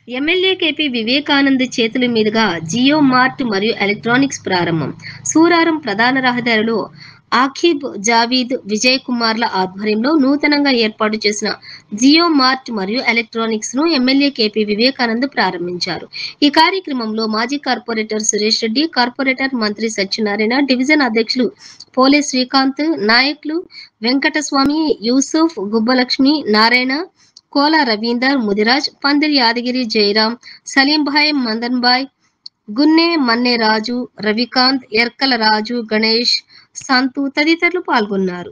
MLA KP Vivekanand చేతుల మీదుగా Jio mart మరియు ఎలక్ట్రానిక్స్ ప్రారంభం. సూరారం ప్రధాన రహదారిలో ఆఖిబ్ జావీద్ విజయ్ కుమార్ల ఆధ్వర్యంలో నూతనంగా ఏర్పాటు చేసిన జియో మార్ట్ మరియు ఎలక్ట్రానిక్స్ ను ఎమ్మెల్యే కేపీ వివేకానంద్ ప్రారంభించారు. ఈ కార్యక్రమంలో మాజీ కార్పొరేటర్ సురేష్ రెడ్డి, కార్పొరేటర్ మంత్రి సత్యనారాయణ, డివిజన్ అధ్యక్షులు పోలే శ్రీకాంత్, నాయకులు వెంకటస్వామి, యూసుఫ్, గుబ్బలక్ష్మి, నారాయణ, కోల రవీందర్, ముదిరాజ్, పందిరి యాదగిరి, జయరాం, సలీంభాయ్, మందన్భాయ్, గున్నె మన్నెరాజు, రవికాంత్, ఎర్కల రాజు, గణేష్, సంతు తదితరులు పాల్గొన్నారు.